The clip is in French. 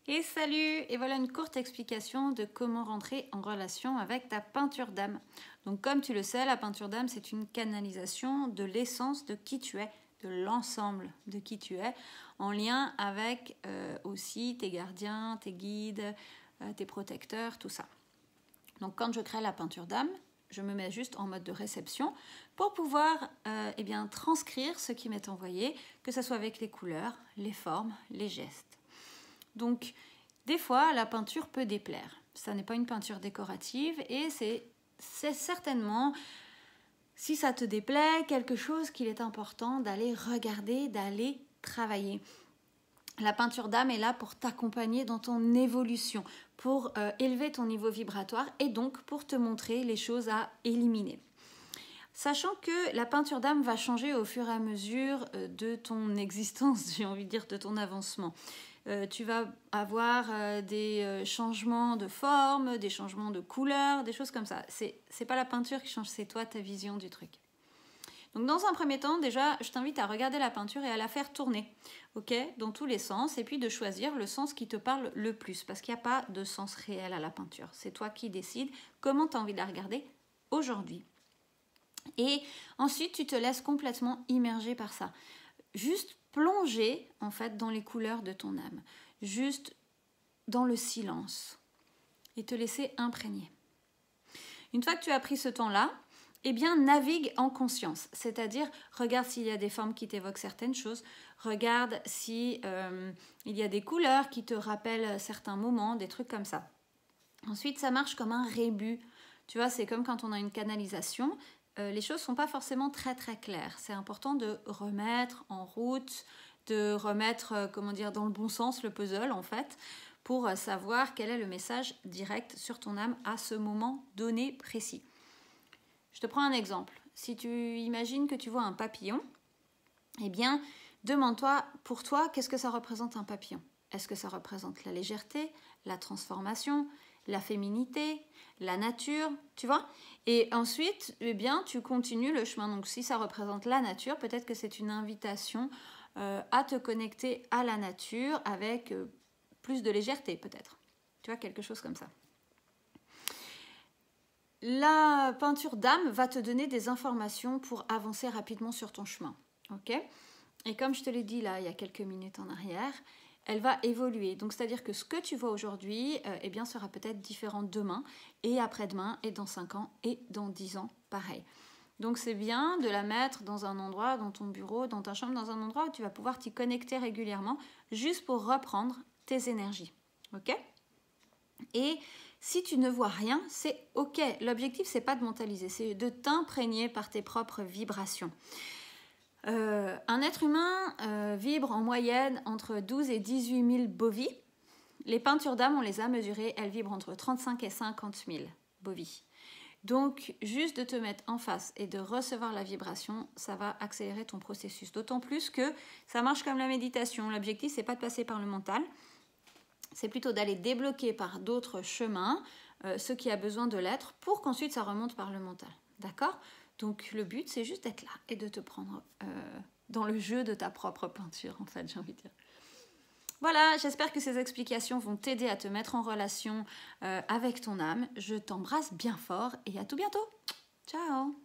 Et salut! Et voilà une courte explication de comment rentrer en relation avec ta peinture d'âme. Donc comme tu le sais, la peinture d'âme, c'est une canalisation de l'essence de qui tu es, de l'ensemble de qui tu es, en lien avec aussi tes gardiens, tes guides, tes protecteurs, tout ça. Donc quand je crée la peinture d'âme, je me mets juste en mode de réception pour pouvoir transcrire ce qui m'est envoyé, que ce soit avec les couleurs, les formes, les gestes. Donc, des fois, la peinture peut déplaire. Ça n'est pas une peinture décorative et c'est certainement, si ça te déplaît, quelque chose qu'il est important d'aller regarder, d'aller travailler. La peinture d'âme est là pour t'accompagner dans ton évolution, pour élever ton niveau vibratoire et donc pour te montrer les choses à éliminer. Sachant que la peinture d'âme va changer au fur et à mesure de ton existence, j'ai envie de dire, de ton avancement. Tu vas avoir des changements de forme, des changements de couleur, des choses comme ça. C'est pas la peinture qui change, c'est toi, ta vision du truc. Donc dans un premier temps, déjà, je t'invite à regarder la peinture et à la faire tourner, ok, dans tous les sens, et puis de choisir le sens qui te parle le plus, parce qu'il n'y a pas de sens réel à la peinture. C'est toi qui décides comment tu as envie de la regarder aujourd'hui. Et ensuite, tu te laisses complètement immerger par ça. Juste plonger en fait dans les couleurs de ton âme, juste dans le silence et te laisser imprégner. Une fois que tu as pris ce temps-là, eh bien navigue en conscience, c'est-à-dire regarde s'il y a des formes qui t'évoquent certaines choses, regarde si il y a des couleurs qui te rappellent certains moments, des trucs comme ça. Ensuite, ça marche comme un rébut. Tu vois, c'est comme quand on a une canalisation. Les choses ne sont pas forcément très claires. C'est important de remettre en route, de remettre dans le bon sens le puzzle en fait, pour savoir quel est le message direct sur ton âme à ce moment donné précis. Je te prends un exemple. Si tu imagines que tu vois un papillon, eh bien, demande-toi, pour toi, qu'est-ce que ça représente un papillon? Est-ce que ça représente la légèreté, la transformation, la féminité, la nature, tu vois? Et ensuite, eh bien, tu continues le chemin. Donc, si ça représente la nature, peut-être que c'est une invitation à te connecter à la nature avec plus de légèreté, peut-être. Tu vois, quelque chose comme ça. La peinture d'âme va te donner des informations pour avancer rapidement sur ton chemin. Ok? Et comme je te l'ai dit là, il y a quelques minutes en arrière, elle va évoluer. Donc, c'est-à-dire que ce que tu vois aujourd'hui sera peut-être différent demain et après-demain et dans 5 ans et dans 10 ans, pareil. Donc, c'est bien de la mettre dans un endroit, dans ton bureau, dans ta chambre, dans un endroit où tu vas pouvoir t'y connecter régulièrement juste pour reprendre tes énergies. Ok? Et si tu ne vois rien, c'est ok. L'objectif, c'est pas de mentaliser, c'est de t'imprégner par tes propres vibrations. Un être humain vibre en moyenne entre 12 et 18 000 bovies. Les peintures d'âme, on les a mesurées, elles vibrent entre 35 et 50 000 bovies. Donc, juste de te mettre en face et de recevoir la vibration, ça va accélérer ton processus. D'autant plus que ça marche comme la méditation. L'objectif, c'est pas de passer par le mental, c'est plutôt d'aller débloquer par d'autres chemins ce qui a besoin de l'être pour qu'ensuite ça remonte par le mental. D'accord ? Donc le but, c'est juste d'être là et de te prendre dans le jeu de ta propre peinture, en fait, j'ai envie de dire. Voilà, j'espère que ces explications vont t'aider à te mettre en relation avec ton âme. Je t'embrasse bien fort et à tout bientôt. Ciao!